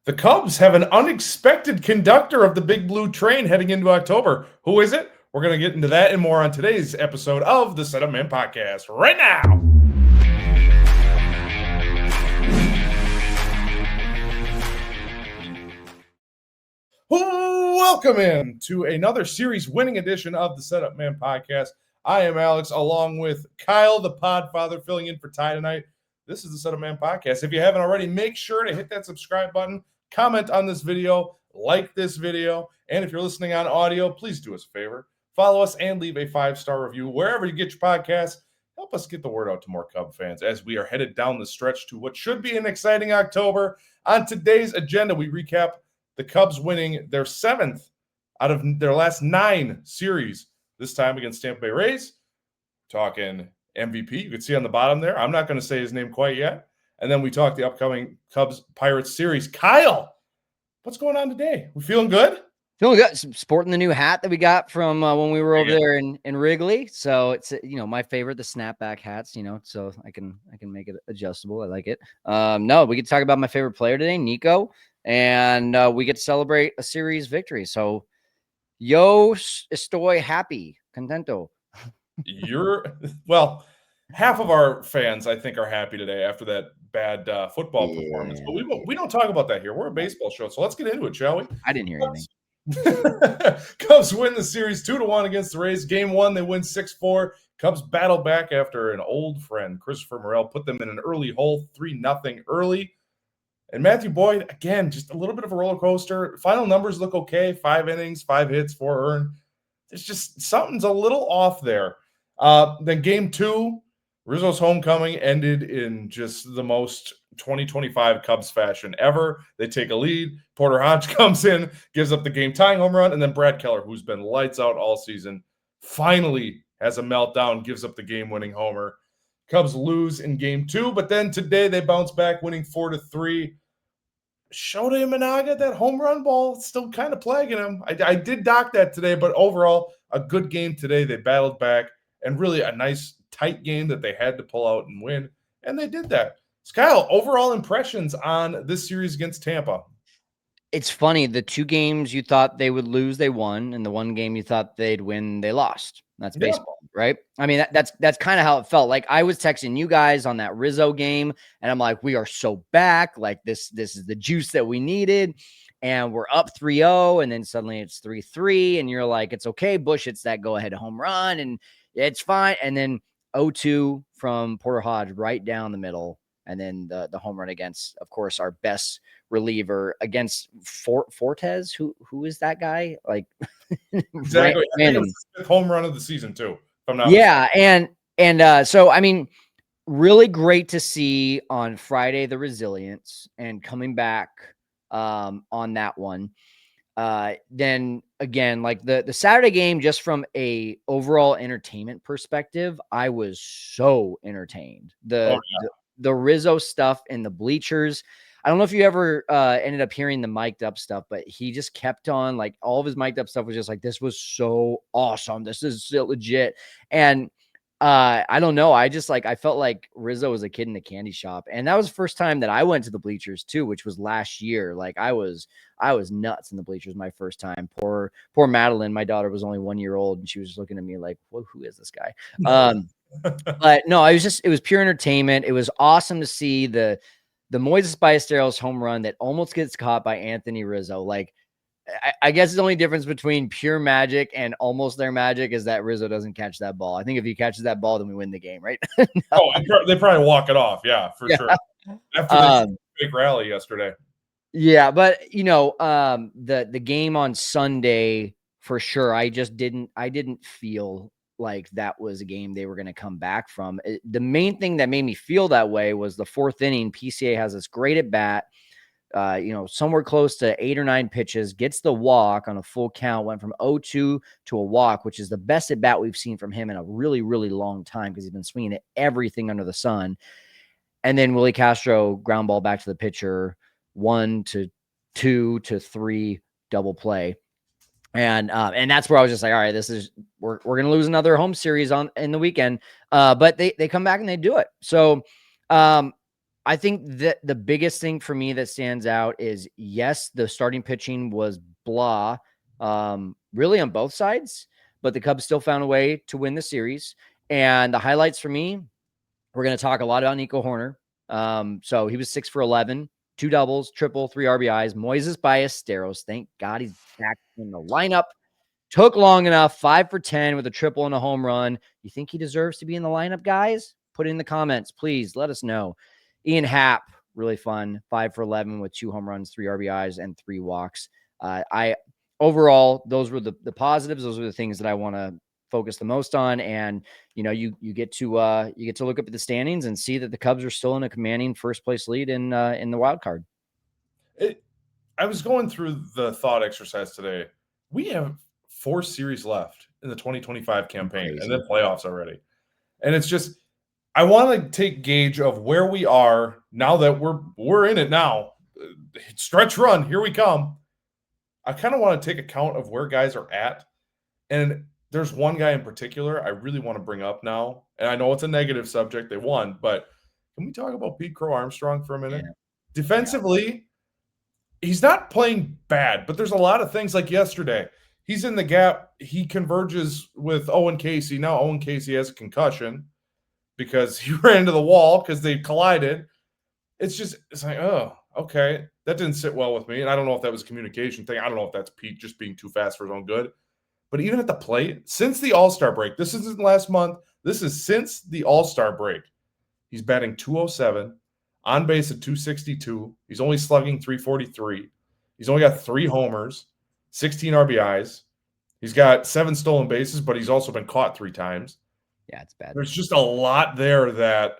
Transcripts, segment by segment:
The Cubs have an unexpected conductor of the Big Blue Train heading into October. Who is it? We're going to get into that and more on today's episode of the Setup Man Podcast right now. Welcome in to another series-winning edition of the Setup Man Podcast. I am Alex, along with Kyle, the Podfather, filling in for Ty tonight. This is the Setup Man Podcast. If you haven't already, make sure to hit that subscribe button, comment on this video, like this video, and if you're listening on audio, please do us a favor. Follow us and leave a 5-star review wherever you get your podcasts. Help us get the word out to more Cub fans as we are headed down the stretch to what should be an exciting October. On today's agenda, we recap the Cubs winning their 7th out of their last 9 series, this time against Tampa Bay Rays. Talking MVP, you can see on the bottom there. I'm not going to say his name quite yet. And then we talk the upcoming Cubs-Pirates series. Kyle, what's going on today? We feeling good? Feeling good. Sporting the new hat that we got from when we were over there in Wrigley. So it's my favorite, the snapback hats. So I can make it adjustable. I like it. No, we get to talk about my favorite player today, Nico, and we get to celebrate a series victory. So yo estoy happy, contento. Half of our fans, I think, are happy today after that bad football performance. But we don't talk about that here. We're a baseball show, so let's get into it, shall we? I didn't hear anything. Cubs win the series 2-1 against the Rays. Game 1, they win 6-4. Cubs battle back after an old friend, Christopher Morel, put them in an early hole, 3-0 early. And Matthew Boyd, again, just a little bit of a roller coaster. Final numbers look okay. 5 innings, 5 hits, 4 earned. There's just something's a little off there. Then game 2, Rizzo's homecoming ended in just the most 2025 Cubs fashion ever. They take a lead. Porter Hodge comes in, gives up the game-tying home run, and then Brad Keller, who's been lights out all season, finally has a meltdown, gives up the game-winning homer. Cubs lose in game 2, but then today they bounce back, winning 4-3. Shota Imanaga, that home run ball, still kind of plaguing him. I did dock that today, but overall, a good game today. They battled back, and really a nice, tight game that they had to pull out and win, and they did that. Kyle, overall impressions on this series against Tampa? It's funny. The 2 games you thought they would lose, they won, and the 1 game you thought they'd win, they lost. That's baseball, right? I mean, that's kind of how it felt. Like I was texting you guys on that Rizzo game, and I'm like, we are so back. Like this is the juice that we needed, and we're up 3-0, and then suddenly it's 3-3, and you're like, it's okay. Bush hits that go-ahead home run, and it's fine. And then 0-2 from Porter Hodge right down the middle, and then the home run against, of course, our best reliever against Fortes. Who is that guy? Like exactly. I think it was the 5th home run of the season too. If I'm not mistaken. and so I mean, really great to see on Friday the resilience and coming back on that one. Then again, like the Saturday game, just from a overall entertainment perspective, I was so entertained. The Rizzo stuff in the bleachers. I don't know if you ever ended up hearing the mic'd up stuff, but he just kept on, like, all of his mic'd up stuff was just like, this was so awesome. This is so legit. And I don't know. I felt like Rizzo was a kid in the candy shop. And that was the first time that I went to the bleachers too, which was last year. Like I was nuts in the bleachers my first time. Poor Madeline, my daughter, was only 1 year old, and she was just looking at me like, well, who is this guy? But no, it was pure entertainment. It was awesome to see the Moises Ballesteros home run that almost gets caught by Anthony Rizzo. Like, I guess the only difference between pure magic and almost their magic is that Rizzo doesn't catch that ball. I think if he catches that ball, then we win the game, right? No. Oh, they probably walk it off. Yeah, for sure. After the big rally yesterday. Yeah, but the game on Sunday, for sure, I didn't feel like that was a game they were going to come back from. The main thing that made me feel that way was the 4th inning. PCA has this great at bat, somewhere close to 8 or 9 pitches, gets the walk on a full count, went from 0-2 to a walk, which is the best at bat we've seen from him in a really, really long time because he's been swinging at everything under the sun. And then Willie Castro ground ball back to the pitcher, 1-2 to 3 double play. And that's where I was just like, all right, we're going to lose another home series in the weekend. But they come back and they do it. So I think that the biggest thing for me that stands out is, yes, the starting pitching was blah, really on both sides, but the Cubs still found a way to win the series. And the highlights for me, we're going to talk a lot about Nico Hoerner. So he was 6 for 11, 2 doubles, triple, 3 RBIs. Moises Ballesteros, thank God he's back in the lineup. Took long enough, 5 for 10 with a triple and a home run. You think he deserves to be in the lineup, guys? Put it in the comments, please. Let us know. Ian Happ, really fun, 5 for 11 with 2 home runs, 3 RBIs, and 3 walks. Overall, those were the positives. Those were the things that I want to focus the most on. And you get to look up at the standings and see that the Cubs are still in a commanding first place lead in the wild card. I was going through the thought exercise today. We have 4 series left in the 2025 campaign. Crazy. And then playoffs already. And it's just, I want to take gauge of where we are now that we're in it now. Stretch run, here we come. I kind of want to take account of where guys are at. And there's one guy in particular I really want to bring up now. And I know it's a negative subject. They won, but can we talk about Pete Crow-Armstrong for a minute? Yeah. Defensively, he's not playing bad, but there's a lot of things like yesterday. He's in the gap. He converges with Owen Casey. Now Owen Casey has a concussion because he ran into the wall because they collided. It's like, oh, okay. That didn't sit well with me. And I don't know if that was a communication thing. I don't know if that's Pete just being too fast for his own good. But even at the plate, since the All-Star break, this isn't last month. This is since the All-Star break. He's batting .207, on base at .262. He's only slugging .343. He's only got 3 homers, 16 RBIs. He's got 7 stolen bases, but he's also been caught 3 times. Yeah, it's bad. There's just a lot there that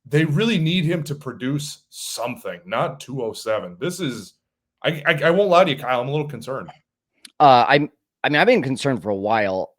they really need him to produce something, not 207. This is – I won't lie to you, Kyle. I'm a little concerned. I've been concerned for a while.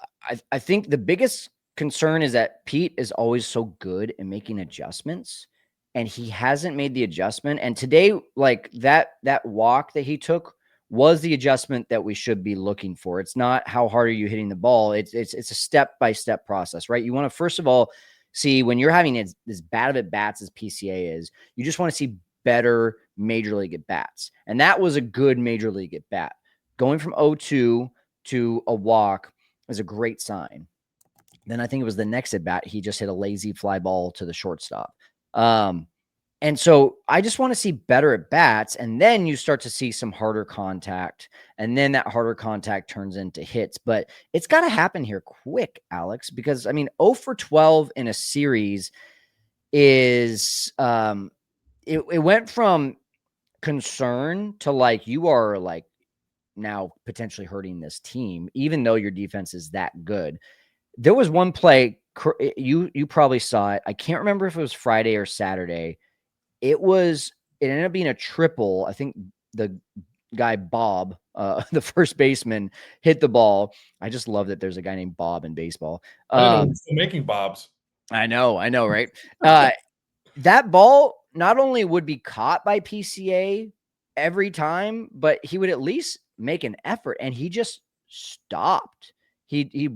I think the biggest concern is that Pete is always so good in making adjustments, and he hasn't made the adjustment. And today, like that walk that he took was the adjustment that we should be looking for. It's not how hard are you hitting the ball. It's a step-by-step process, right? You want to, first of all, see when you're having as bad of at bats as PCA is, you just want to see better major league at bats. And that was a good major league at bat. Going from 0-2 to a walk is a great sign. Then I think it was the next at bat, he just hit a lazy fly ball to the shortstop. And so I just want to see better at bats, and then you start to see some harder contact, and then that harder contact turns into hits. But it's got to happen here quick, Alex, because 0 for 12 in a series is it went from concern to like you are like now potentially hurting this team, even though your defense is that good. There was one play you probably saw it. I can't remember if it was Friday or Saturday. It ended up being a triple. I think the guy, Bob, the first baseman, hit the ball. I just love that there's a guy named Bob in baseball. I didn't know he's still making Bobs. I know, right? That ball not only would be caught by PCA every time, but he would at least make an effort, and he just stopped. He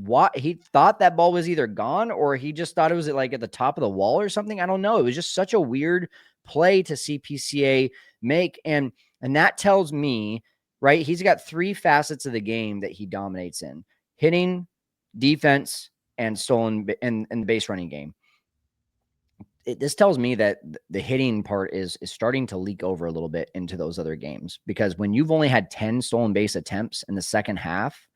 thought that ball was either gone or he just thought it was like at the top of the wall or something. I don't know. It was just such a weird play to see PCA make. And that tells me, right, he's got 3 facets of the game that he dominates in: hitting, defense, and stolen and the base running game. This tells me that the hitting part is starting to leak over a little bit into those other games, because when you've only had 10 stolen base attempts in the second half,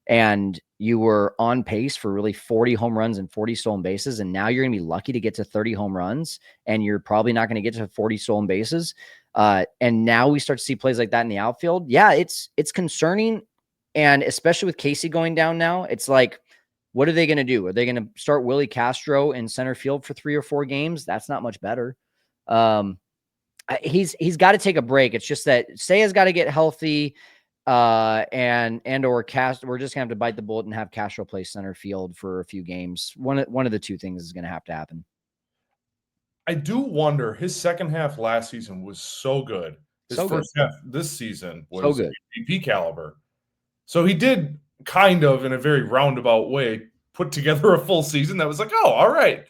and you were on pace for really 40 home runs and 40 stolen bases, and now you're going to be lucky to get to 30 home runs, and you're probably not going to get to 40 stolen bases. And now we start to see plays like that in the outfield. Yeah, it's concerning. And especially with Casey going down now, it's like, what are they going to do? Are they going to start Willie Castro in center field for 3 or 4 games? That's not much better. He's got to take a break. It's just that Seiya's got to get healthy. Or Castro, we're just gonna have to bite the bullet and have Castro play center field for a few games. One of the 2 things is gonna have to happen. I do wonder, his second half last season was so good. His first half this season was so good. MVP caliber. So he did kind of, in a very roundabout way, put together a full season that was like, oh, all right.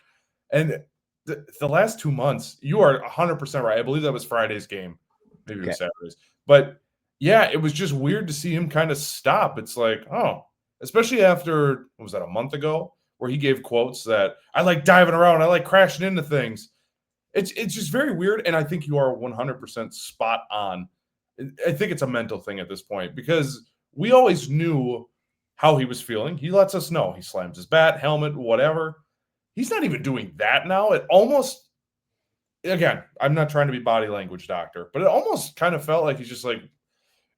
And the last 2 months, you are 100% right. I believe that was Friday's game. Maybe it Okay. was Saturday's. But yeah, it was just weird to see him kind of stop. It's like, oh, especially after, what was that, a month ago, where he gave quotes that I like diving around, I like crashing into things. It's just very weird, and I think you are 100% spot on. I think it's a mental thing at this point because we always knew how he was feeling. He lets us know. He slams his bat, helmet, whatever. He's not even doing that now. It almost, again, I'm not trying to be body language doctor, but it almost kind of felt like he's just like,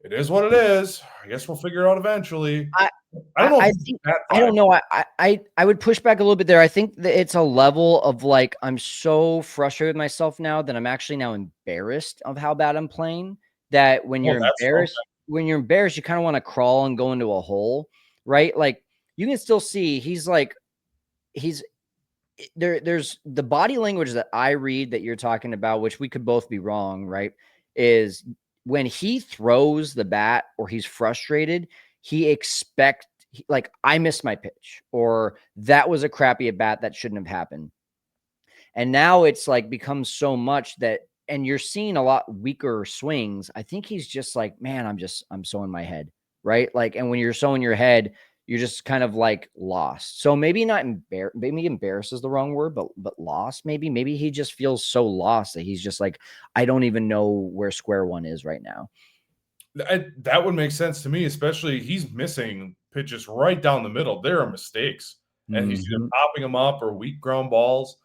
it is what it is. I guess we'll figure it out eventually. I don't know if think, that I don't vibe. know. I would push back a little bit there. I think that it's a level of like, I'm so frustrated with myself now that I'm actually now embarrassed of how bad I'm playing, that when Oh, you're that's okay. embarrassed, you kind of want to crawl and go into a hole, right? Like you can still see he's there's the body language that I read that you're talking about, which we could both be wrong, right? Is when he throws the bat or he's frustrated, he expects like I missed my pitch or that was a crappy at bat that shouldn't have happened. And now it's like becomes so much that and you're seeing a lot weaker swings. I think he's just like, man, I'm so in my head, right? Like, and when you're so in your head, you're just kind of like lost. So maybe not maybe embarrassed is the wrong word, but lost. Maybe he just feels so lost that he's just like, I don't even know where square one is right now. That would make sense to me, especially he's missing pitches right down the middle. There are mistakes, and he's either Mhm. popping them up or weak ground balls.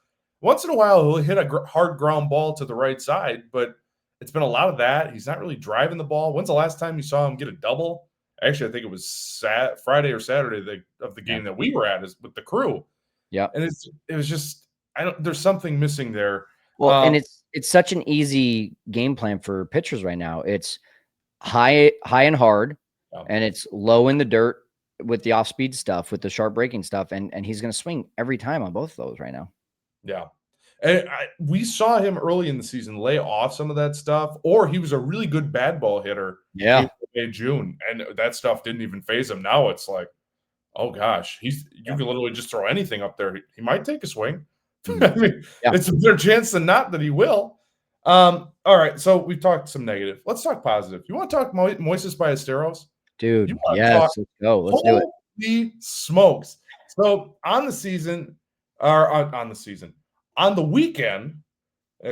Once in a while, he'll hit a hard ground ball to the right side, but it's been a lot of that. He's not really driving the ball. When's the last time you saw him get a double? Actually, I think it was Friday or Saturday of the Yeah. game that we were at is with the crew, Yeah. and it was just I don't. There's something missing there. Well, and it's such an easy game plan for pitchers right now. It's high and hard, Yeah. and it's low in the dirt with the off speed stuff, with the sharp breaking stuff, and he's going to swing every time on both of those right now. Yeah. And we saw him early in the season lay off some of that stuff, or he was a really good bad ball hitter Yeah. April, May, June, and that stuff didn't even phase him. Now it's like, oh gosh, you Yeah. can literally just throw anything up there. He might take a swing. Mhm. I mean, Yeah. it's a better chance than not that he will. All right, so we've talked some negative. Let's talk positive. You want to talk Moises Ballesteros? You Dude, want to talk yes, let's go. Let's do it. holy smokes. So on the season, or on the season, on the weekend,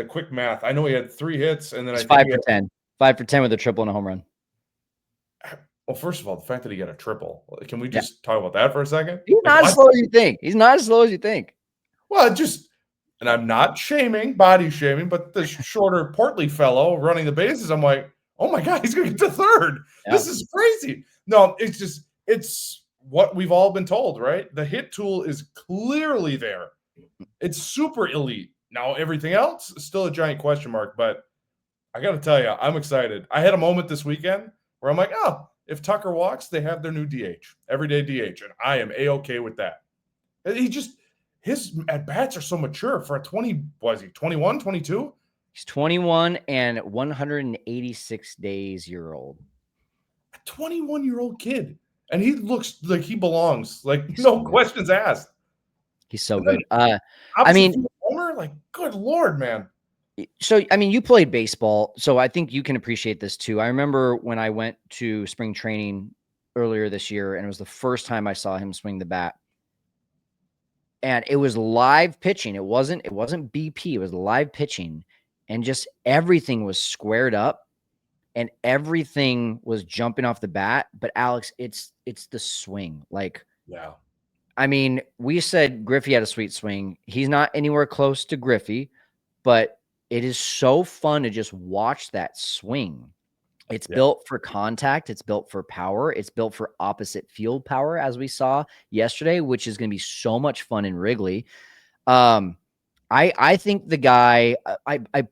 quick math. I know he had 3 hits, and then He's I think 5 for 10. 5 for 10 with a triple and a home run. well, first of all, the fact that he got a triple. Can we Yeah. just talk about that for a second? He's Like, not as what? slow as you think. He's not as slow as you think. Well, just, and I'm not body shaming, but the shorter, portly fellow running the bases, I'm like, oh my God, he's going to get to third. Yeah. This is crazy. No, it's what we've all been told, right? The hit tool is clearly there. It's super elite. Now, everything else is still a giant question mark, but I got to tell you, I'm excited. I had a moment this weekend where I'm like, oh, if Tucker walks, they have their new DH, everyday DH, and I am A-okay with that. His at-bats are so mature for a 20, was he 21, 22? He's 21 and 186 days year old. A 21-year-old kid. And he looks like he belongs. Like, He's no so good. questions asked. He's so And then good. I opposite mean, field homer, like, good Lord, man. so I mean, you played baseball, so I think you can appreciate this too. I remember when I went to spring training earlier this year, and it was the first time I saw him swing the bat. And it was live pitching. It wasn't BP. It was live pitching, and just everything was squared up, and everything was jumping off the bat. But Alex, it's the swing. Like, Yeah. I mean, we said Griffey had a sweet swing. He's not anywhere close to Griffey, but it is so fun to just watch that swing. It's Yeah. built for contact. It's built for power. It's built for opposite field power, as we saw yesterday, which is going to be so much fun in Wrigley. I think the guy, I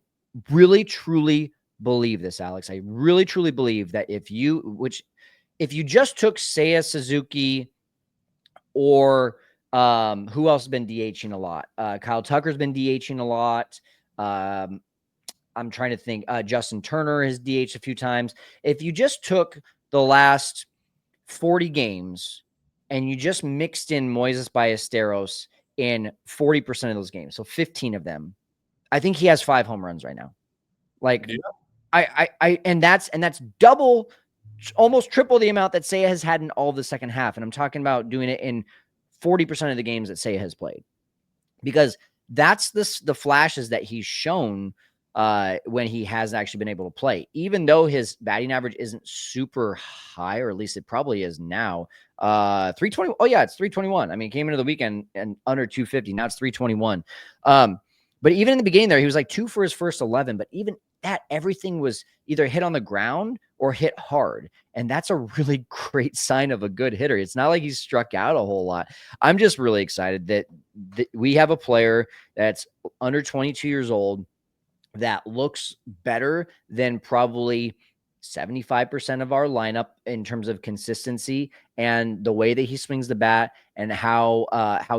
really truly believe this, Alex. I really truly believe that if you just took Seiya Suzuki or who else has been DHing a lot? Kyle Tucker's been DHing a lot. I'm trying to think. Justin Turner has DH'd a few times. If you just took the last 40 games and you just mixed in Moises Ballesteros in 40% of those games. So 15 of them. I think he has 5 home runs right now. Like and that's double, almost triple the amount that Seiya has had in all of the second half. And I'm talking about doing it in 40% of the games that Seiya has played, because that's the flashes that he's shown when he has actually been able to play, even though his batting average isn't super high, or at least it probably is now. 320. Oh yeah, it's 321. I mean, it came into the weekend and under 250. Now it's 321. But even in the beginning there, he was like 2 for his first 11. But even that, everything was either hit on the ground or hit hard. And that's a really great sign of a good hitter. It's not like he's struck out a whole lot. I'm just really excited that we have a player that's under 22 years old that looks better than probably 75% of our lineup in terms of consistency and the way that he swings the bat, and how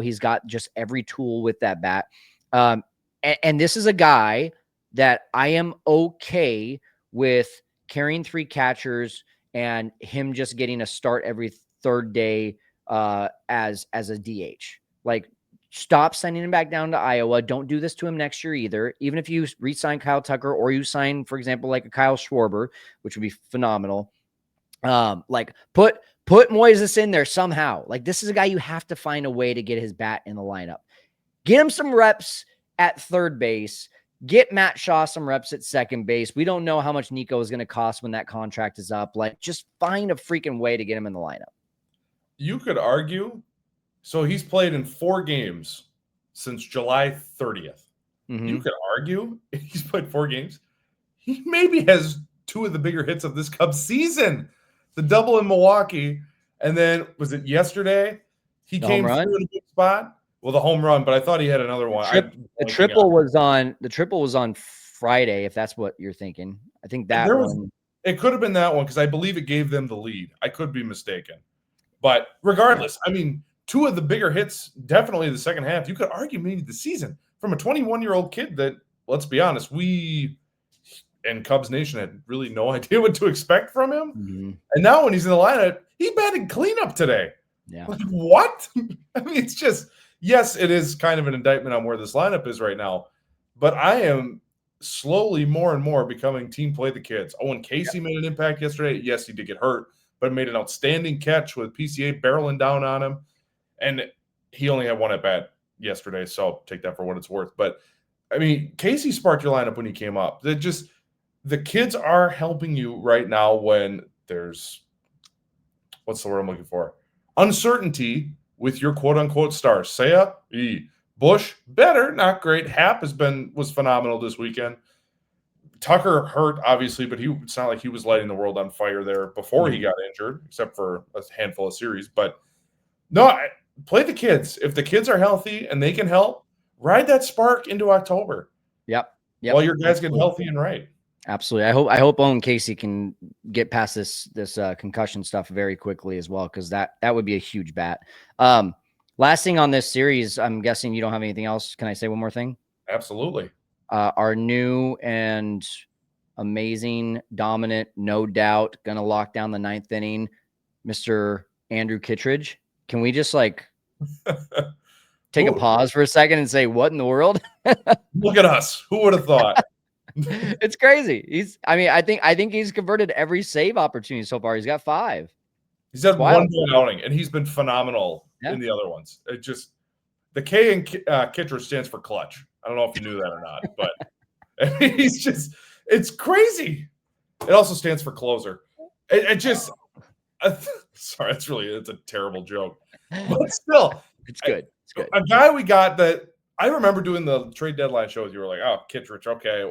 he's got just every tool with that bat. And this is a guy that I am okay with carrying 3 catchers and him just getting a start every third day as a DH. Like, stop sending him back down to Iowa. Don't do this to him next year either. Even if you re-sign Kyle Tucker, or you sign, for example, like a Kyle Schwarber, which would be phenomenal. Like, put Moises in there somehow. Like, this is a guy you have to find a way to get his bat in the lineup. Get him some reps at third base. Get Matt Shaw some reps at second base. We don't know how much Nico is going to cost when that contract is up. Like, just find a freaking way to get him in the lineup. You could argue. So he's played in 4 games since July 30th. Mm-hmm. You could argue he's played 4 games. He maybe has 2 of the bigger hits of this Cubs season. The double in Milwaukee, and then was it yesterday? He came through in a good spot. Well, the home run, but I thought he had another one. The triple was on Friday, if that's what you're thinking. I think that it could have been that one, because I believe it gave them the lead. I could be mistaken. But regardless, I mean, 2 of the bigger hits, definitely the second half. You could argue maybe the season from a 21-year-old kid that, let's be honest, we and Cubs Nation had really no idea what to expect from him. Mm-hmm. And now when he's in the lineup, he batted cleanup today. Yeah. Like, what? I mean, it's just, yes, it is kind of an indictment on where this lineup is right now. But I am slowly more and more becoming team play the kids. Owen Casey made an impact yesterday. Yes, he did get hurt, but made an outstanding catch with PCA barreling down on him. And he only had 1 at bat yesterday, so take that for what it's worth. But, I mean, Casey sparked your lineup when he came up. The kids are helping you right now when there's, what's the word I'm looking for? Uncertainty with your quote-unquote stars. Seiya, Bush, better, not great. Happ was phenomenal this weekend. Tucker hurt, obviously, but it's not like he was lighting the world on fire there before he got injured, except for a handful of series. But, no, play the kids. If the kids are healthy and they can help, ride that spark into October. Yep. While your guys get healthy and right. Absolutely. I hope Owen Casey can get past this concussion stuff very quickly as well, because that would be a huge bat. Last thing on this series, I'm guessing you don't have anything else. Can I say one more thing? Absolutely. Our new and amazing, dominant, no doubt, gonna lock down the 9th inning, Mr. Andrew Kittredge. Can we just take a pause for a second and say, what in the world? Look at us. Who would have thought? It's crazy. I think he's converted every save opportunity so far. He's got 5. He's had 1 good outing, and he's been phenomenal in the other ones. It just, the K in Kittredge stands for clutch. I don't know if you knew that or not, but he's just, it's crazy. It also stands for closer. Sorry, it's a terrible joke, but still, it's good. It's good. A guy we got that I remember doing the trade deadline shows. You were like, "Oh, Kittredge, okay.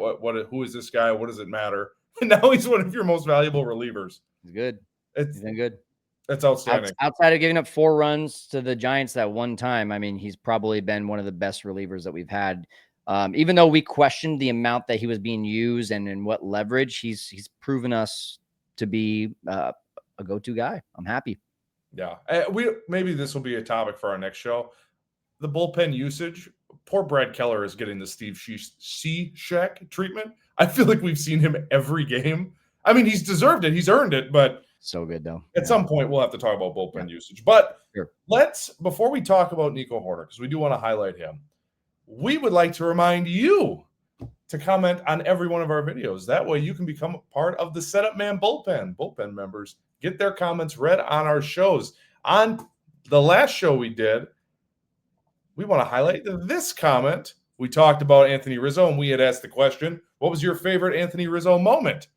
Who is this guy? What does it matter?" And now he's one of your most valuable relievers. He's good. He's been good. That's outstanding. Outside of giving up 4 runs to the Giants that one time, I mean, he's probably been one of the best relievers that we've had. Even though we questioned the amount that he was being used and in what leverage, he's proven us to be a go-to guy. I'm happy. Yeah, maybe this will be a topic for our next show. The bullpen usage. Poor Brad Keller is getting the Steve Cishek treatment. I feel like we've seen him every game. I mean, he's deserved it. He's earned it, but So good though. At some point, we'll have to talk about bullpen usage. But Sure. before we talk about Nico Hoerner, because we do want to highlight him, we would like to remind you to comment on every one of our videos. That way you can become a part of the Setup Man Bullpen. Bullpen members get their comments read on our shows. On the last show we did, we want to highlight this comment. We talked about Anthony Rizzo, and we had asked the question, what was your favorite Anthony Rizzo moment?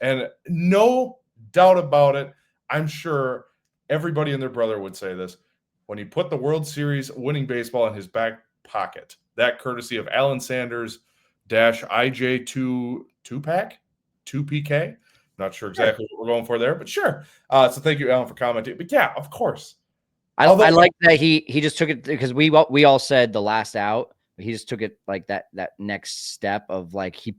And no doubt about it, I'm sure everybody and their brother would say this, when he put the World Series winning baseball in his back pocket. That courtesy of Alan Sanders -IJ2 2-pack, 2PK. Not sure exactly what we're going for there, but sure. So thank you, Alan, for commenting. But yeah, of course. I like that he just took it because we all said the last out. He just took it like that next step of like he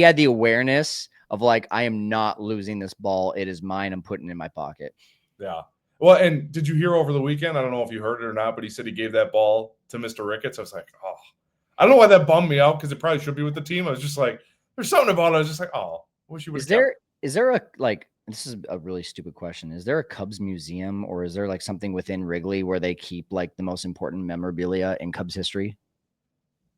had the awareness of like, I am not losing this ball. It is mine. I'm putting it in my pocket. Yeah. Well, and did you hear over the weekend? I don't know if you heard it or not, but he said he gave that ball to Mr. Ricketts. I was like, oh, I don't know why that bummed me out because it probably should be with the team. I was just like, there's something about it. I was just like, oh, I wish you would. Is there a like? This is a really stupid question. Is there a Cubs museum or is there like something within Wrigley where they keep like the most important memorabilia in Cubs history?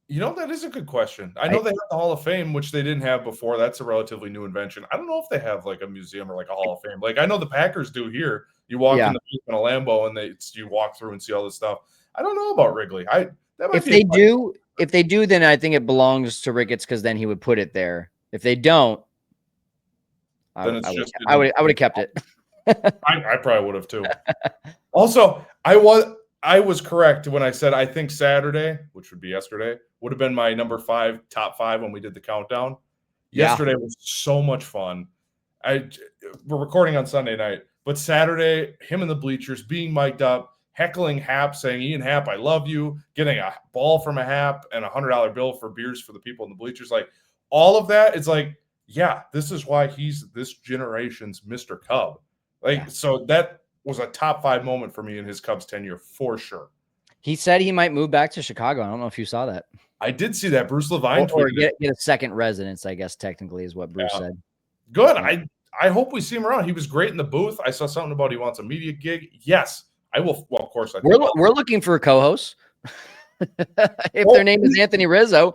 You know, that is a good question. I know they have the Hall of Fame, which they didn't have before. That's a relatively new invention. I don't know if they have like a museum or like a Hall of Fame. Like I know the Packers do here. You walk in the basement of Lambeau and you walk through and see all this stuff. I don't know about Wrigley. If they do, then I think it belongs to Ricketts because then he would put it there. If they don't, I would have kept it. I probably would have too. Also, I was correct when I said I think Saturday, which would be yesterday, would have been my top 5 when we did the countdown. Yesterday was so much fun. We're recording on Sunday night, but Saturday, him in the bleachers being mic'd up, heckling Hap, saying, Ian Happ, I love you, getting a ball from a Hap and $100 bill for beers for the people in the bleachers. Like all of that, it's like, yeah, this is why he's this generation's Mr. Cub. So that was a top 5 moment for me in his Cubs tenure for sure. He said he might move back to Chicago. I don't know if you saw that. I did see that. Bruce Levine or get a second residence, I guess technically is what Bruce said. Good. I hope we see him around. He was great in the booth. I saw something about he wants a media gig. Yes, I will. Well, of course, we're looking for a co-host. If their name is Anthony Rizzo,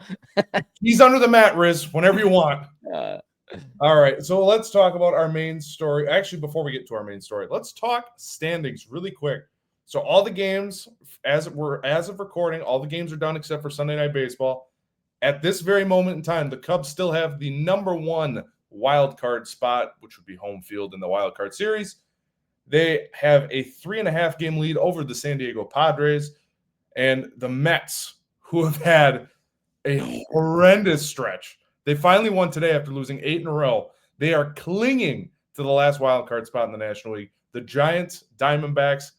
he's under the mat, Riz. Whenever you want. All right, so let's talk about our main story. Actually, before we get to our main story, let's talk standings really quick. So all the games, as of recording, all the games are done except for Sunday Night Baseball. At this very moment in time, the Cubs still have the number 1 wild card spot, which would be home field in the wild card series. They have a 3.5 game lead over the San Diego Padres and the Mets, who have had a horrendous stretch. They finally won today after losing 8 in a row. They are clinging to the last wild card spot in the National League. The Giants, Diamondbacks,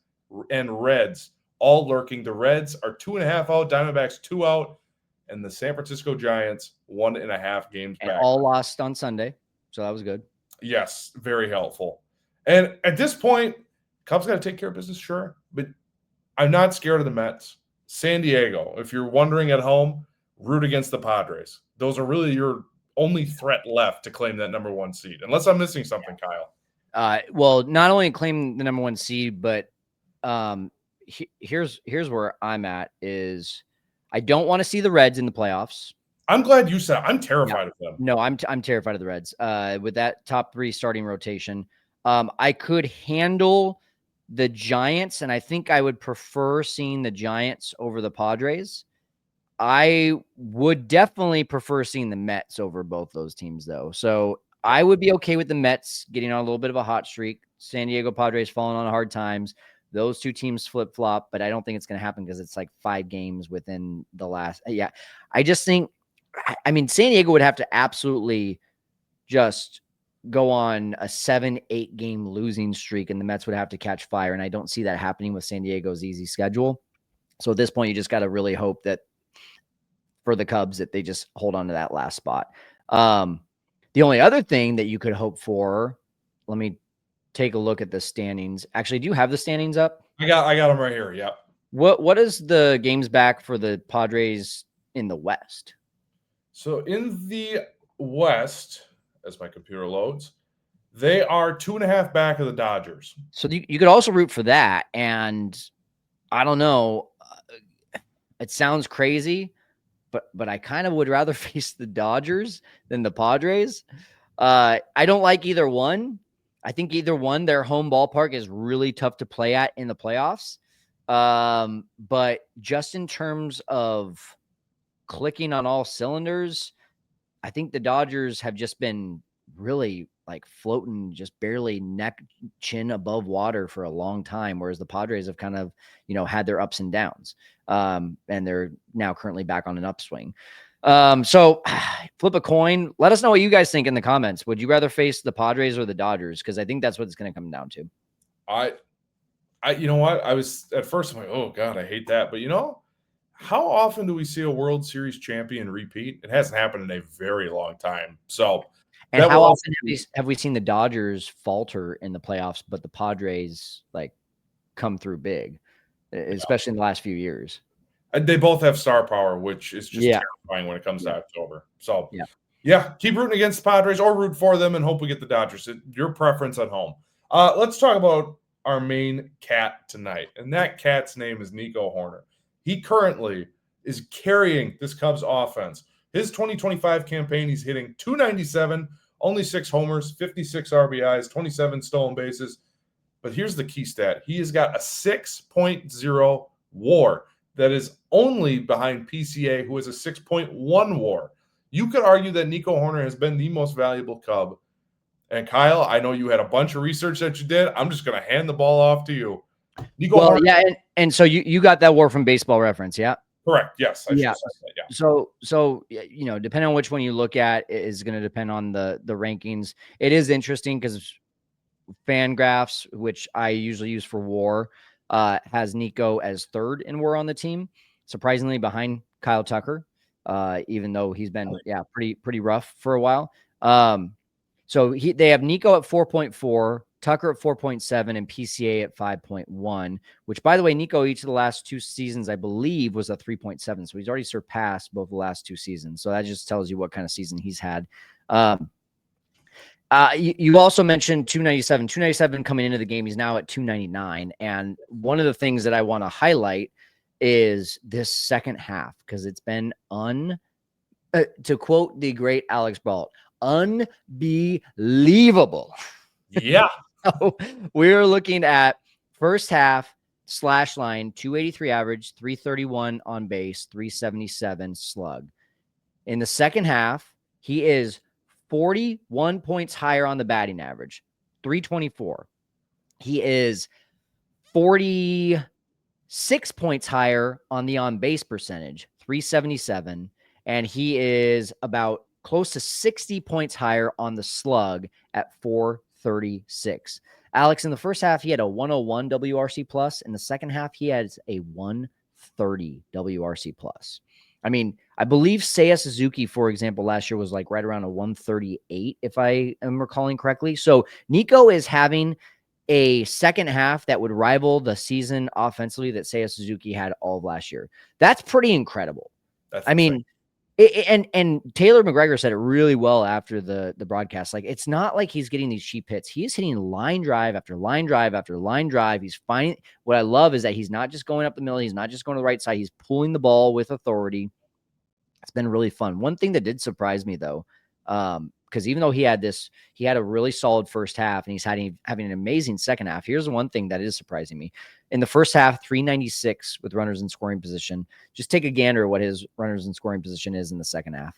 and Reds all lurking. The Reds are 2.5 out, Diamondbacks 2 out, and the San Francisco Giants 1.5 games back. And all lost on Sunday, so that was good. Yes, very helpful. And at this point, Cubs got to take care of business, sure, but I'm not scared of the Mets. San Diego, if you're wondering at home, root against the Padres. Those are really your only threat left to claim that number 1 seed, unless I'm missing something, Kyle. Well, not only claim the number 1 seed, but here's where I'm at is I don't want to see the Reds in the playoffs. I'm glad you said I'm terrified of them. No, I'm terrified of the Reds. With that top 3 starting rotation, I could handle the Giants, and I think I would prefer seeing the Giants over the Padres. I would definitely prefer seeing the Mets over both those teams, though. So I would be okay with the Mets getting on a little bit of a hot streak. San Diego Padres falling on hard times. Those 2 teams flip-flop, but I don't think it's going to happen because it's like 5 games within the last. Yeah, I just think, I mean, San Diego would have to absolutely just go on a 7-8 game losing streak, and the Mets would have to catch fire. And I don't see that happening with San Diego's easy schedule. So at this point, you just got to really hope that for the Cubs that they just hold on to that last spot. The only other thing that you could hope for, let me take a look at the standings. Actually, do you have the standings up? I got them right here. Yep. What is the games back for the Padres in the West? So in the West, as my computer loads, They are 2.5 back of the Dodgers. So you could also root for that. And I don't know. It sounds crazy, but I kind of would rather face the Dodgers than the Padres. I don't like either one. I think either one, their home ballpark is really tough to play at in the playoffs. But just in terms of clicking on all cylinders, I think the Dodgers have just been really like floating just barely neck chin above water for a long time, whereas the Padres have kind of, had their ups and downs. And they're now currently back on an upswing. So flip a coin. Let us know what you guys think in the comments. Would you rather face the Padres or the Dodgers? Because I think that's what it's going to come down to. You know what? I was at first, I'm like, oh God, I hate that. But how often do we see a World Series champion repeat? It hasn't happened in a very long time. So, and how often have we seen the Dodgers falter in the playoffs, but the Padres like come through big, especially in the last few years? They both have star power, which is just terrifying when it comes to October. So, keep rooting against the Padres or root for them and hope we get the Dodgers. Your preference at home. Let's talk about our main cat tonight, and that cat's name is Nico Hoerner. He currently is carrying this Cubs offense. His 2025 campaign, he's hitting .297, only 6 homers, 56 RBIs, 27 stolen bases. But here's the key stat. He has got a 6.0 WAR. That is only behind PCA, who has a 6.1 WAR. You could argue that Nico Hoerner has been the most valuable Cub. And Kyle, I know you had a bunch of research that you did. I'm just going to hand the ball off to you. Nico Hoerner. Yeah, and so you got that WAR from Baseball Reference, yeah? Correct. Yes. Yeah. So depending on which one you look at, it is going to depend on the rankings. It is interesting because Fangraphs, which I usually use for WAR, has Nico as third in WAR on the team, surprisingly behind Kyle Tucker, even though he's been pretty rough for a while. So they have Nico at 4.4, Tucker at 4.7, and PCA at 5.1, which, by the way, Nico, each of the last 2 seasons, I believe, was a 3.7. So he's already surpassed both the last 2 seasons. So that just tells you what kind of season he's had. You also mentioned 297. 297 coming into the game, he's now at 299. And one of the things that I want to highlight is this second half, because it's been to quote the great Alex Brault, unbelievable. Yeah. So we're looking at first half slash line, 283 average, 331 on base, 377 slug. In the second half, he is 41 points higher on the batting average, 324. He is 46 points higher on the on-base percentage, 377. And he is about close to 60 points higher on the slug at 436. Alex, in the first half, he had a 101 WRC plus. In the second half, he has a 130 WRC plus. I mean, I believe Seiya Suzuki, for example, last year was like right around a 138, if I am recalling correctly. So Nico is having a second half that would rival the season offensively that Seiya Suzuki had all of last year. That's pretty incredible. I mean, and Taylor McGregor said it really well after the broadcast. Like, it's not like he's getting these cheap hits. He is hitting line drive after line drive after line drive. He's finding what I love is that he's not just going up the middle. He's not just going to the right side. He's pulling the ball with authority. It's been really fun. One thing that did surprise me, though, because even though he had a really solid first half and he's having an amazing second half. Here's one thing that is surprising me. In the first half, 396 with runners in scoring position. Just take a gander at what his runners in scoring position is in the second half.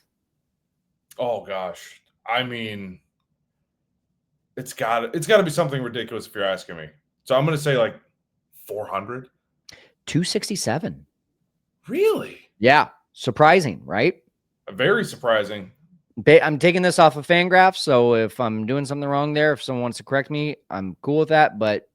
Oh gosh. I mean, it's got to be something ridiculous if you're asking me. So I'm going to say like 400. 267. Really? Yeah. Surprising, right? Very surprising. I'm taking this off of Fangraphs, so if I'm doing something wrong there, if someone wants to correct me, I'm cool with that. But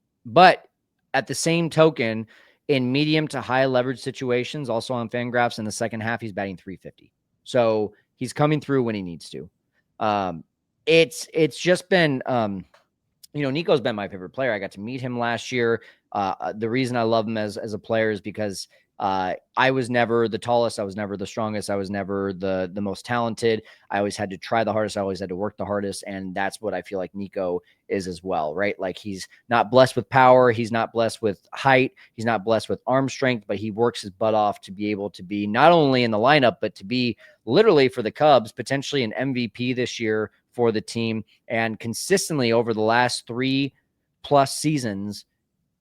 at the same token, in medium to high leverage situations, also on Fangraphs, in the second half, he's batting 350. So he's coming through when he needs to. It's just been, Nico's been my favorite player. I got to meet him last year. The reason I love him as a player is because I was never the tallest. I was never the strongest. I was never the most talented. I always had to try the hardest. I always had to work the hardest. And that's what I feel like Nico is as well, right? Like he's not blessed with power. He's not blessed with height. He's not blessed with arm strength, but he works his butt off to be able to be not only in the lineup, but to be literally for the Cubs, potentially an MVP this year for the team. And consistently over the last 3+ seasons,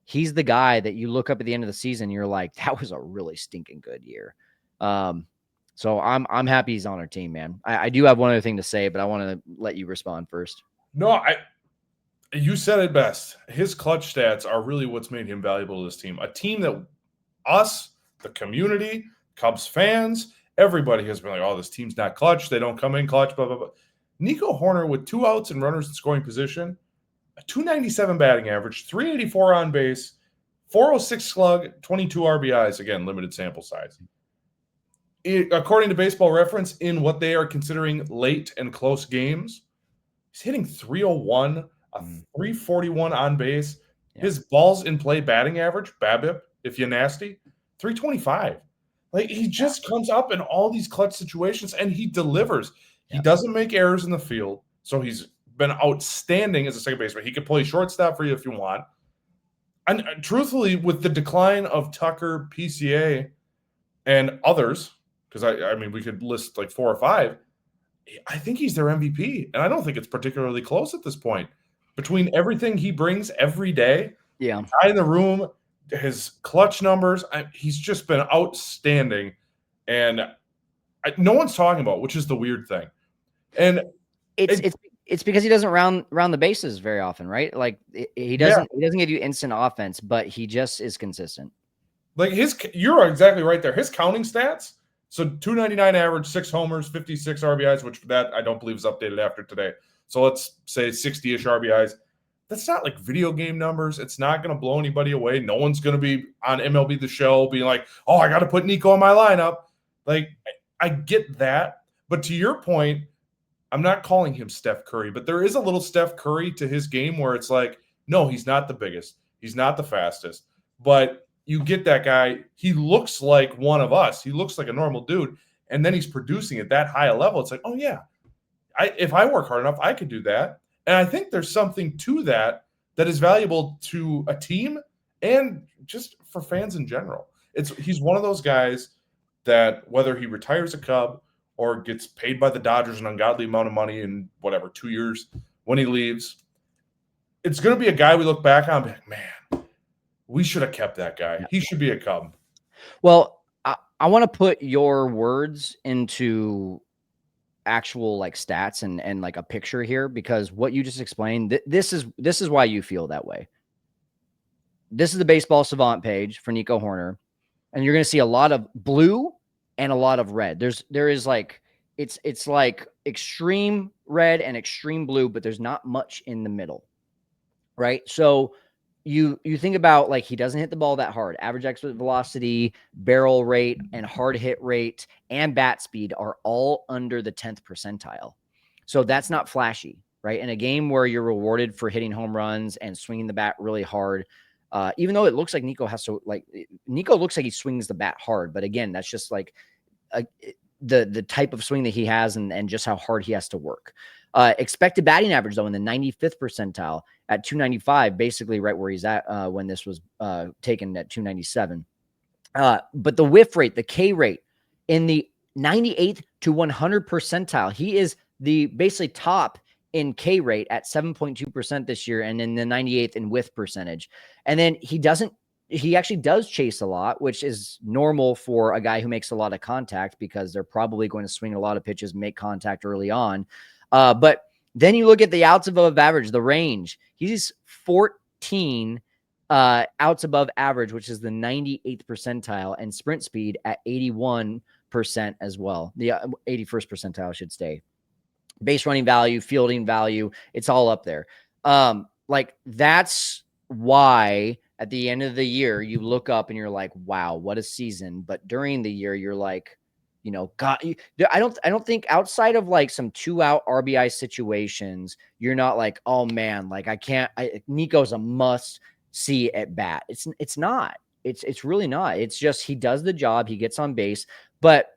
he's the guy that you look up at the end of the season, you're like, that was a really stinking good year. So I'm happy he's on our team, man. I do have one other thing to say, but I want to let you respond first. No, you said it best. His clutch stats are really what's made him valuable to this team. A team that us, the community, Cubs fans, everybody has been like, oh, this team's not clutch. They don't come in clutch, blah, blah, blah. Nico Hoerner with 2 outs and runners in scoring position, a 297 batting average, 384 on base, 406 slug, 22 RBIs. Again, limited sample size. According to Baseball Reference, in what they are considering late and close games, he's hitting 301, a 341 on base. Yeah. His balls in play batting average, BABIP, if you're nasty, 325. Like he just comes up in all these clutch situations and he delivers. He doesn't make errors in the field, so he's been outstanding as a second baseman. He could play shortstop for you if you want. And truthfully, with the decline of Tucker, PCA, and others, because I mean, we could list like 4 or 5, I think he's their MVP. And I don't think it's particularly close at this point. Between everything he brings every day, guy in the room, his clutch numbers, he's just been outstanding. And no one's talking about, which is the weird thing. And it's because he doesn't round the bases very often, right? Like he doesn't give you instant offense, but he just is consistent. Like you're exactly right there. His counting stats, so 299 average, 6 homers, 56 RBIs, which that I don't believe is updated after today. So let's say 60-ish RBIs. That's not like video game numbers. It's not going to blow anybody away. No one's going to be on MLB The Show being like, oh, I got to put Nico in my lineup. Like, I get that. But to your point, I'm not calling him Steph Curry, but there is a little Steph Curry to his game where it's like, no, he's not the biggest. He's not the fastest. But you get that guy. He looks like one of us. He looks like a normal dude. And then he's producing at that high a level. It's like, oh, yeah, if I work hard enough, I could do that. And I think there's something to that is valuable to a team and just for fans in general. He's one of those guys that whether he retires a Cub or gets paid by the Dodgers an ungodly amount of money in 2 years when he leaves, it's going to be a guy we look back on and be like, man, we should have kept that guy. He should be a Cub. Well, I want to put your words into actual like stats and like a picture here, because what you just explained, this is why you feel that way. This is the Baseball Savant page for Nico Hoerner, and you're going to see a lot of blue and a lot of red. There is like it's like extreme red and extreme blue, but there's not much in the middle, right? So you think about like he doesn't hit the ball that hard. Average exit velocity, barrel rate, and hard hit rate and bat speed are all under the 10th percentile. So that's not flashy, right? In a game where you're rewarded for hitting home runs and swinging the bat really hard, even though it looks like Nico looks like he swings the bat hard, but again, that's just like the type of swing that he has and just how hard he has to work. Expected batting average, though, in the 95th percentile at 295, basically right where he's at when this was taken at 297. But the whiff rate, the K rate, in the 98th to 100 percentile, he is the basically top in K rate at 7.2% this year, and in the 98th in whiff percentage. And then he actually does chase a lot, which is normal for a guy who makes a lot of contact because they're probably going to swing a lot of pitches, make contact early on. But then you look at the outs above average, the range. He's 14 outs above average, which is the 98th percentile, and sprint speed at 81% as well. The 81st percentile, I should say. Base running value, fielding value, it's all up there. Like that's why at the end of the year, you look up and you're like, wow, what a season. But during the year, you're like, God, I don't think outside of like some 2-out RBI situations, you're not like, oh man, like Nico's a must see at bat. It's not. It's really not. It's just he does the job, he gets on base, but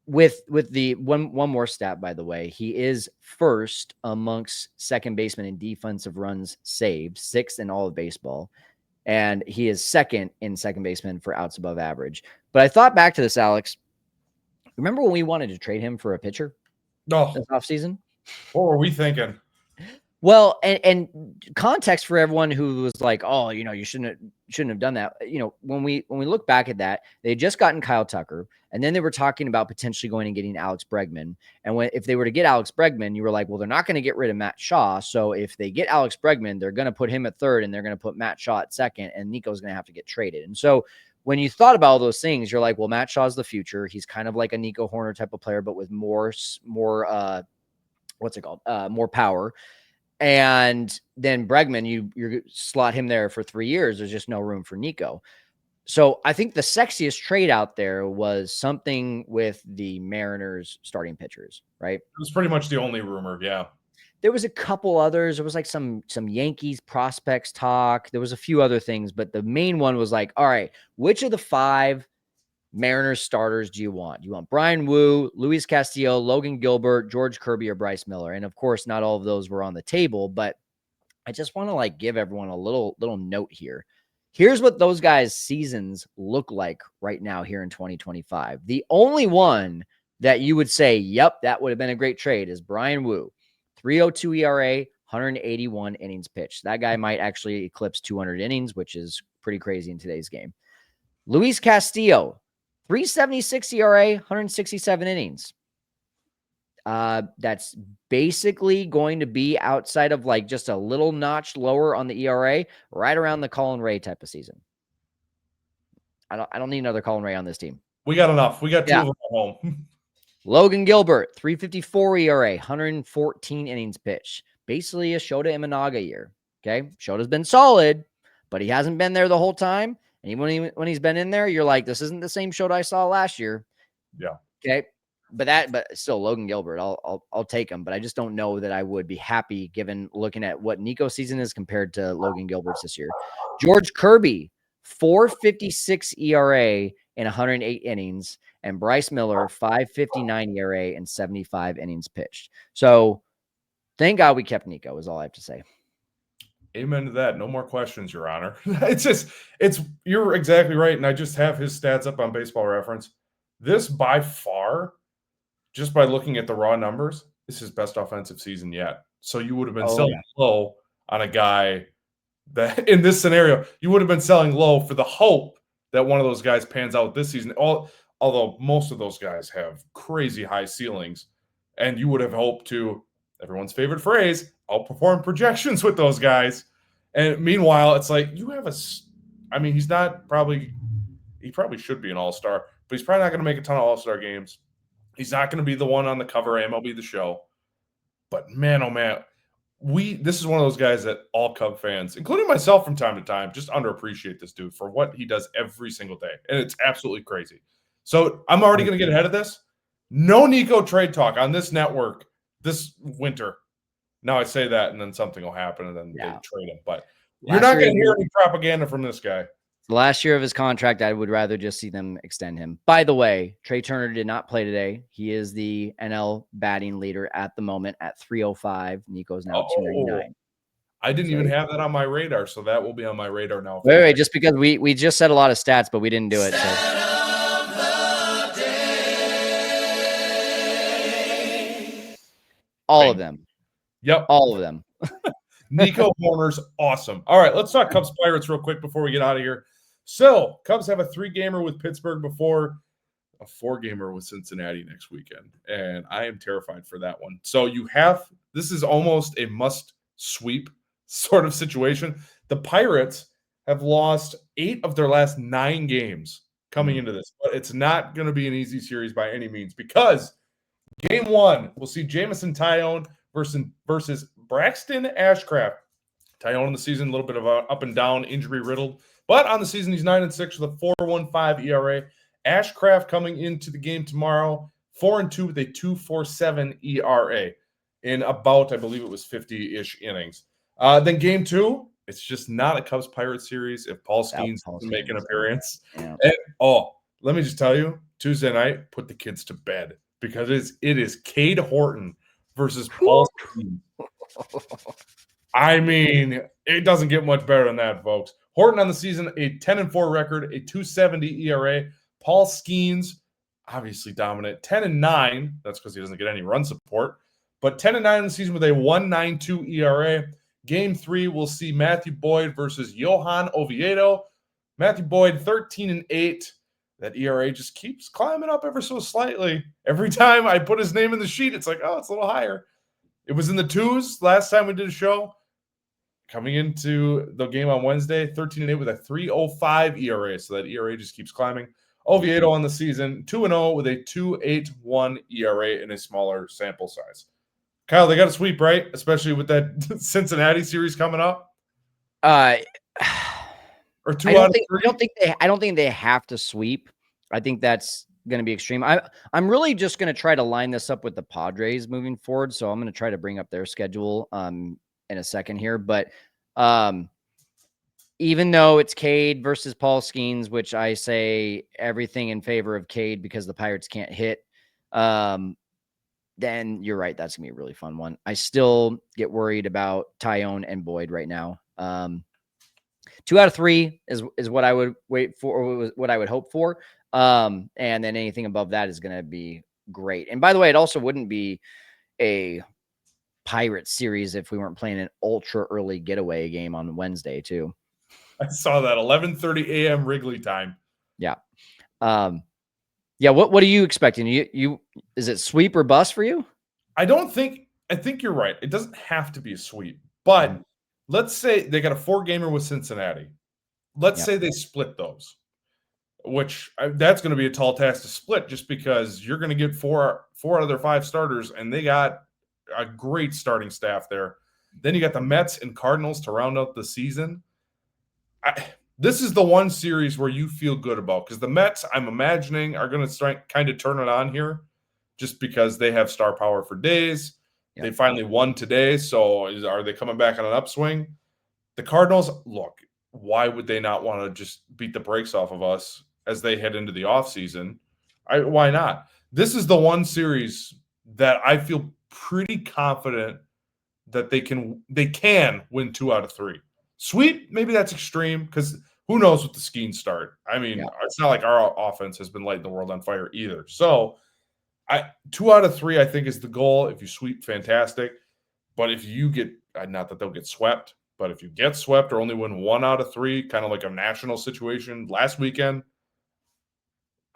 with the one more stat, by the way, he is first amongst second basemen in defensive runs saved, sixth in all of baseball, and he is second in second baseman for outs above average. But I thought back to this, Alex. Remember when we wanted to trade him for a pitcher this offseason? What were we thinking? Well, and context for everyone who was like, "Oh, you shouldn't have done that." When we look back at that, they had just gotten Kyle Tucker, and then they were talking about potentially going and getting Alex Bregman. And if they were to get Alex Bregman, you were like, "Well, they're not going to get rid of Matt Shaw. So if they get Alex Bregman, they're going to put him at third, and they're going to put Matt Shaw at second, and Nico's going to have to get traded." And so when you thought about all those things, you're like, "Well, Matt Shaw's the future. He's kind of like a Nico Hoerner type of player, but with more more power." And then Bregman, you slot him there for 3 years. There's just no room for Nico. So I think the sexiest trade out there was something with the Mariners starting pitchers, right? It was pretty much the only rumor. Yeah. There was a couple others. There was like some Yankees prospects talk. There was a few other things, but the main one was like, all right, which of the 5 Mariners starters do you want? Do you want Brian Wu, Luis Castillo, Logan Gilbert, George Kirby, or Bryce Miller? And of course, not all of those were on the table, but I just want to like give everyone a little note here. Here's what those guys' seasons look like right now here in 2025. The only one that you would say, yep, that would have been a great trade is Brian Wu. 3.02 ERA, 181 innings pitched. That guy might actually eclipse 200 innings, which is pretty crazy in today's game. Luis Castillo, 3.76 ERA, 167 innings. That's basically going to be outside of like just a little notch lower on the ERA, right around the Colin Ray type of season. I don't need another Colin Ray on this team. We got enough. We got 2 of them at home. Logan Gilbert, 3.54 ERA, 114 innings pitched. Basically a Shota Imanaga year. Okay. Shota's been solid, but he hasn't been there the whole time. And even when he's been in there, you're like, this isn't the same Shota I saw last year. Yeah. Okay. But still Logan Gilbert, I'll take him, but I just don't know that I would be happy given looking at what Nico's season is compared to Logan Gilbert's this year. George Kirby, 4.56 ERA in 108 innings, and Bryce Miller, 5.59 ERA and 75 innings pitched. So thank God we kept Nico is all I have to say. Amen to that. No more questions, Your Honor. You're exactly right. And I just have his stats up on Baseball Reference. This by far, just by looking at the raw numbers, is his best offensive season yet. So you would have been selling low on a guy that in this scenario, you would have been selling low for the hope that one of those guys pans out this season. Although most of those guys have crazy high ceilings, and you would have hoped to, everyone's favorite phrase, outperform projections with those guys. And meanwhile, it's like you have he probably should be an all-star, but he's probably not going to make a ton of all-star games. He's not going to be the one on the cover of MLB The Show. But man, oh man, this is one of those guys that all Cub fans, including myself from time to time, just underappreciate this dude for what he does every single day. And it's absolutely crazy. So I'm already going to get ahead of this. No Nico trade talk on this network this winter. Now I say that, and then something will happen, and then they trade him. But you're not going to hear any propaganda from this guy. The last year of his contract, I would rather just see them extend him. By the way, Trey Turner did not play today. He is the NL batting leader at the moment at 305. Nico's now 299. I didn't even have that on my radar, so that will be on my radar now. Wait, just because we just said a lot of stats, but we didn't do it. All of them. Yep. All of them. Nico Hoerner's awesome. All right, let's talk Cubs Pirates real quick before we get out of here. So, Cubs have a 3-gamer with Pittsburgh before a 4-gamer with Cincinnati next weekend, and I am terrified for that one. So, this is almost a must-sweep sort of situation. The Pirates have lost 8 of their last 9 games coming into this, but it's not going to be an easy series by any means because Game 1, we'll see Jamison Tyone versus Braxton Ashcraft. Tyone in the season, a little bit of a up and down, injury riddled, but on the season he's 9-6 with a 4.15 ERA. Ashcraft coming into the game tomorrow, 4-2 with a 2.47 ERA in about, I believe it was 50-ish innings. Then Game 2, It's just not a Cubs-Pirates series if Paul Skeens doesn't make an appearance. Yeah. And, let me just tell you, Tuesday night, put the kids to bed because it is Cade Horton versus Paul Skeens. I mean, it doesn't get much better than that, folks. Horton on the season, a 10-4 record, a 2.70 ERA. Paul Skeens, obviously dominant, 10-9. That's because he doesn't get any run support. But 10-9 in the season with a 1.92 ERA. Game 3, we'll see Matthew Boyd versus Johan Oviedo. Matthew Boyd, 13-8. That ERA just keeps climbing up ever so slightly. Every time I put his name in the sheet, it's like, oh, it's a little higher. It was in the 2s last time we did a show. Coming into the game on Wednesday, 13-8 with a 3.05 ERA. So that ERA just keeps climbing. Oviedo on the season, 2-0 with a 2.81 ERA in a smaller sample size. Kyle, they got a sweep, right? Especially with that Cincinnati series coming up. Or 2 out of 3? I don't think they have to sweep. I think that's going to be extreme. I'm really just going to try to line this up with the Padres moving forward. So I'm going to try to bring up their schedule in a second here. But even though it's Cade versus Paul Skeens, which I say everything in favor of Cade because the Pirates can't hit, then you're right. That's going to be a really fun one. I still get worried about Tyone and Boyd right now. 2 out of 3 is what I would wait for, or what I would hope for. And then anything above that is going to be great. And by the way, it also wouldn't be a Pirates series if we weren't playing an ultra early getaway game on Wednesday too. I saw that 11:30 a.m. Wrigley time. Yeah. Yeah. What are you expecting? You is it sweep or bust for you? I think you're right. It doesn't have to be a sweep, but let's say they got a 4-gamer with Cincinnati. Let's say they split those, which that's going to be a tall task to split just because you're going to get four out of their 5 starters, and they got a great starting staff there. Then you got the Mets and Cardinals to round out the season. This is the one series where you feel good about because the Mets, I'm imagining, are going to kind of turn it on here just because they have star power for days. Yep. They finally won today, so are they coming back on an upswing? The Cardinals, look, why would they not want to just beat the brakes off of us as they head into the offseason? Why not? This is the one series that I feel pretty confident that they can win 2 out of 3. Sweep, maybe that's extreme because who knows what the Skeens start. I mean, It's not like our offense has been lighting the world on fire either. So 2 out of 3, I think, is the goal. If you sweep, fantastic. But if you get, not that they'll get swept, but if you get swept or only win 1 out of 3, kind of like a national situation last weekend,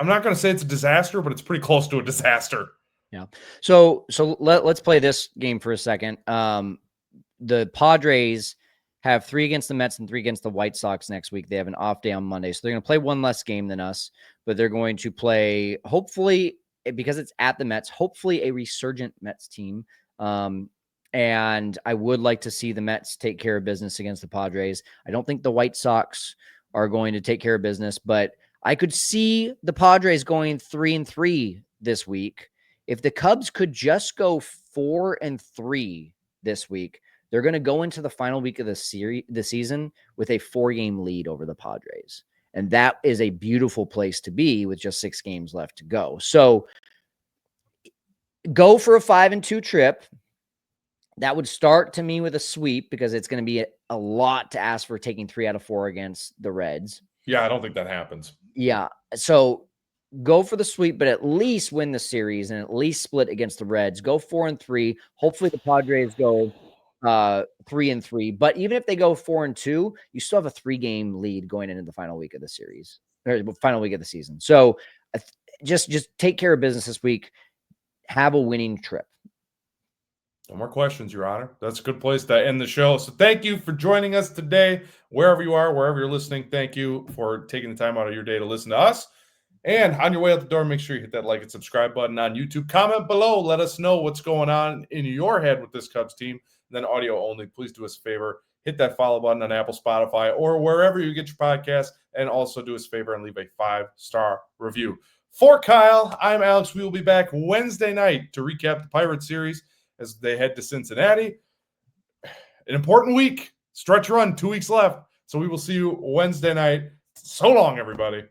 I'm not going to say it's a disaster, but it's pretty close to a disaster. Yeah. So let's play this game for a second. The Padres have 3 against the Mets and 3 against the White Sox next week. They have an off day on Monday. So they're going to play 1 less game than us, but they're going to play, hopefully, because it's at the Mets, hopefully a resurgent Mets team. And I would like to see the Mets take care of business against the Padres. I don't think the White Sox are going to take care of business, but I could see the Padres going 3-3 this week. If the Cubs could just go 4-3 this week, they're going to go into the final week of the season with a 4-game lead over the Padres. And that is a beautiful place to be with just 6 games left to go. So go for a 5-2 trip. That would start to me with a sweep because it's going to be a lot to ask for taking 3 out of 4 against the Reds. Yeah, I don't think that happens. Yeah. So go for the sweep, but at least win the series and at least split against the Reds. Go 4-3. Hopefully the Padres go 3-3. But even if they go 4-2, you still have a 3-game lead going into the final week of the series or final week of the season. So just take care of business this week. Have a winning trip. No more questions, Your Honor. That's a good place to end the show. So thank you for joining us today, wherever you are, wherever you're listening. Thank you for taking the time out of your day to listen to us. And on your way out the door, make sure you hit that like and subscribe button on YouTube. Comment below. Let us know what's going on in your head with this Cubs team. And then audio only. Please do us a favor. Hit that follow button on Apple, Spotify, or wherever you get your podcast. And also do us a favor and leave a 5-star review. For Kyle, I'm Alex. We will be back Wednesday night to recap the Pirates series as they head to Cincinnati. An important week Stretch run, 2 weeks left. So we will see you Wednesday night. So long, everybody.